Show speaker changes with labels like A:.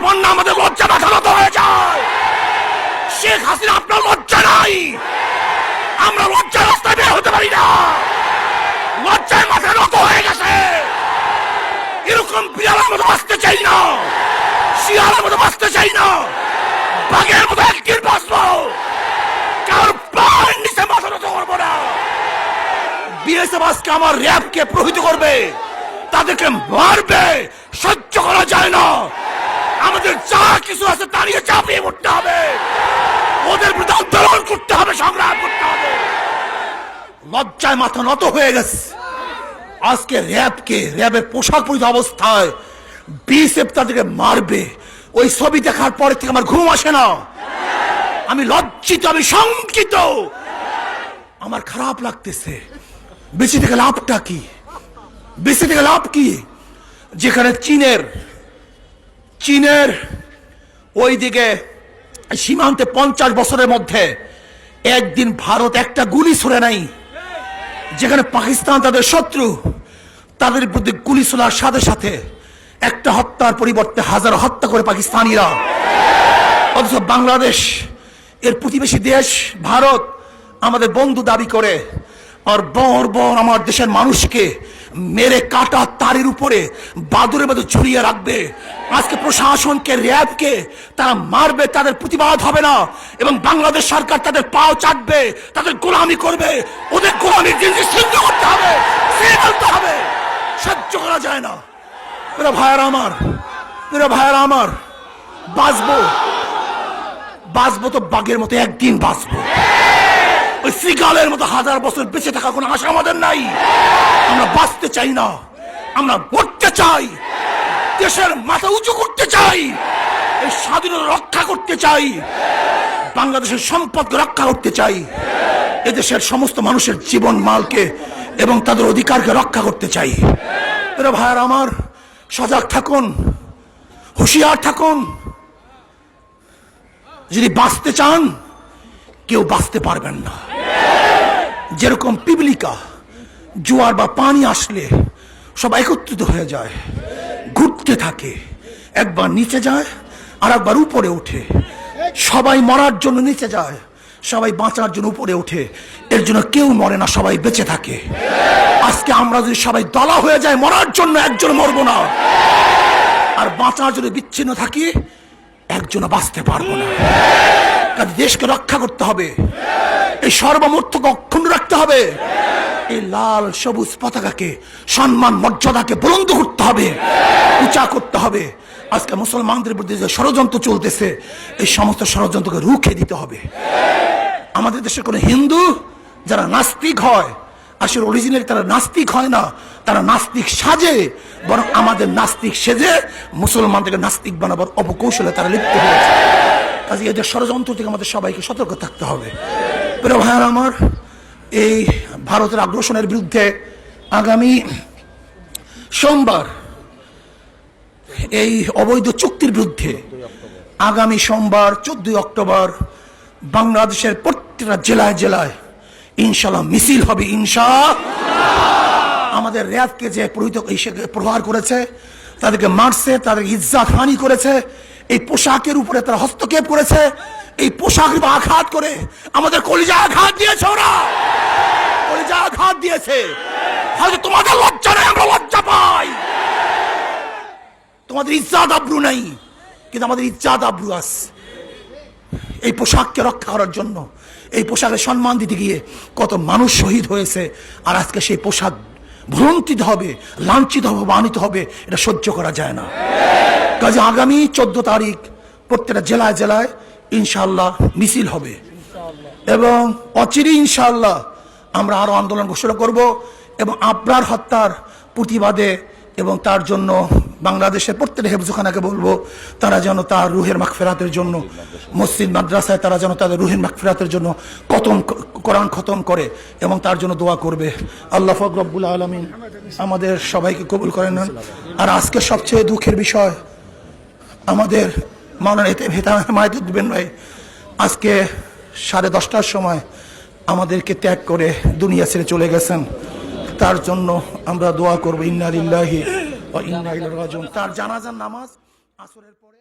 A: পান না আমাদের লজ্জা মাথা নত হয়ে যায়। শেখ হাসিনা আপনার লজ্জা নাই, আমরা লজ্জার রাস্তায় বের হতে পারি না, লজ্জায় মাথা নত হয়ে গেছে। এরকম বিড়ালের মতো বাঁচতে চাই না, শিয়ালের মতো বাঁচতে চাই না, বাঘের মতো একদিন বাঁচবো, কার পায়ের নিচে মাথা নত করবো না। বিএসএফ আজকে আমার র্যাবকে প্রহিত করবে, তাদেরকে মারবে, সহ্য করা যায় না। আমাদের যা কিছু আছে তা নিয়ে চাপিয়ে পড়তে হবে, ওদের বিরুদ্ধে আন্দোলন করতে হবে, সংগ্রাম করতে হবে। লজ্জায় মাথা নত হয়ে গেছে। আজকে র্যাবের পোশাক পরিহিত অবস্থায় বিএসএফ তাদেরকে মারবে, ওই ছবি দেখার পরে থেকে আমার ঘুম আসে না। আমি লজ্জিত, আমি শঙ্কিত, আমার খারাপ লাগতেছে। বেঁচে থেকে লাভটা কি? বেঁচে থেকে লাভ কি? যেখানে চীনের ওই দিকে সীমান্তে 50 বছরের মধ্যে একদিন ভারত একটা গুলি ছুড়ে নাই। যেখানে পাকিস্তান তাদের শত্রু, তাদের প্রতি গুলি ছোড়ার সাথে সাথে একটা হত্যার পরিবর্তে হাজার হত্যা করে পাকিস্তানিরা। অথচ বাংলাদেশ এর প্রতিবেশী দেশ ভারত আমাদের বন্ধু দাবি করে, আর বর আমার দেশের মানুষকে মেরে কাটা তারের উপরে বাদুরের মতো ঝুলিয়ে রাখবে। আজকে প্রশাসনকে, র্যাবকে তারা মারবে, তাদের প্রতিবাদ হবে না, এবং বাংলাদেশ সরকার তাদের পাও চাটবে, তাদের গোলামি করবে। ওদের গোলামির জিনিস সিদ্ধ করতে হবে, ফেলতে হবে, সহ্য করা যায় না। মেরা ভাইয়ারা আমার, বাঁচবো তো বাঘের মতো একদিন বাঁচবো, ওই শ্রীকালের মতো হাজার বছর বেঁচে থাকার কোনো আশা আমাদের নাই। আমরা বাঁচতে চাই না, আমরা মরতে চাই, দেশের মাথা উঁচু করতে চাই, এই স্বাধীনতা রক্ষা করতে চাই, বাংলাদেশের সম্পদকে রক্ষা করতে চাই, এদেশের সমস্ত মানুষের জীবন মালকে এবং তাদের অধিকারকে রক্ষা করতে চাই। এরা ভাইয়ারা আমার, সজাগ থাকুন, হুঁশিয়ার থাকুন। যদি বাঁচতে চান, কেউ বাঁচতে পারবেন না। যেরকম পিপিলিকা জোয়ার বা পানি আসলে সব একত্রিত হয়ে যায়, ঘুরতে থাকে, একবার নিচে যায় আর একবার উপরে ওঠে। সবাই মরার জন্য নিচে যায়, সবাই বাঁচার জন্য উপরে ওঠে। এর জন্য কেউ মরে না, সবাই বেঁচে থাকে। আজকে আমরা যদি সবাই দলা হয়ে যায় মরার জন্য, একজন মরবো না, আর বাঁচার জন্য বিচ্ছিন্ন থাকি, একজন বাঁচতে পারবো না। দেশকে রক্ষা করতে হবে, এই সর্বমূর্তকে অক্ষুণ্ণ রাখতে হবে, এই লাল সবুজ পতাকাকে, সম্মান মর্যাদাকে বুলন্দ করতে হবে, উঁচা করতে হবে। আজকে মুসলমানদের বিরুদ্ধে যে ষড়যন্ত্র চলতেছে, এই সমস্ত ষড়যন্ত্রকে রুখে দিতে হবে। আমাদের দেশের কোন হিন্দু যারা নাস্তিক হয়, আসলে অরিজিনালি তারা নাস্তিক হয় না, তারা নাস্তিক সাজে, বরং আমাদের নাস্তিক সেজে মুসলমানদেরকে নাস্তিক বানাবার অপকৌশলে তারা লিপ্ত হয়েছে। কাজে এদের ষড়যন্ত্র থেকে আমাদের সবাইকে সতর্ক থাকতে হবে। প্রিয় ভাইয়ারা আমার, এই ভারতের আগ্রাসনের বিরুদ্ধে আগামী সোমবার, এই অবৈধ চুক্তির বিরুদ্ধে আগামী সোমবার 14 অক্টোবর বাংলাদেশের প্রত্যেকটা জেলায় জেলায় ইনশাআল্লাহ মিছিল হবে। আমাদের র্যাবকে যে প্রহার করেছে, তাদেরকে মারছে, তাদের ইজ্জত হানি করেছে, এই পোশাকের উপরে তারা হস্তক্ষেপ করেছে, এই পোশাকের আঘাত করে আমাদের কলিজা আঘাত দিয়েছে, ওরা কলিজা আঘাত দিয়েছে। হয়তো তোমাদের লজ্জা নেই, আমরা লজ্জা পাই। তোমাদের ইজ্জত আব্রু নেই, কিন্তু আমাদের ইজ্জত আব্রু আছে। এই পোশাককে রক্ষা করার জন্য, এই পোশাকের সম্মান দিতে গিয়ে কত মানুষ শহীদ হয়েছে, আর আজকে সেই পোশাক ভ্রন্তিত হবে, লাঞ্ছিত হবে, অপমানিত হবে, এটা সহ্য করা যায় না। কাজে আগামী 14 তারিখ প্রত্যেকটা জেলায় জেলায় ইনশাআল্লাহ মিছিল হবে, এবং অচিরেই ইনশাআল্লাহ আমরা আরো আন্দোলন ঘোষণা করব, এবং আবরার হত্যার প্রতিবাদে এবং তার জন্য বাংলাদেশের প্রত্যেকটা হেফজখানাকে বলবো, তারা যেন তার রুহের মাগফিরাতের জন্য, মসজিদ মাদ্রাসায় তারা যেন তাদের রুহের মাগফিরাতের জন্য কোরআন খতম করে এবং তার জন্য দোয়া করবে। আল্লাহ পাক রব্বুল আলামিন আমাদের সবাইকে কবুল করেন। আর আজকে সবচেয়ে দুঃখের বিষয়, আমাদের মাওলানা হেতামায়েতুদ্দিন ভাই আজকে 10:30টার সময় আমাদেরকে ত্যাগ করে দুনিয়া ছেড়ে চলে গেছেন। তার জন্য আমরা দোয়া করবো, ইন্না লিল্লাহি ওয়া ইন্না ইলাইহি রাজিউন। তার জানাজার নামাজ আসরের পরে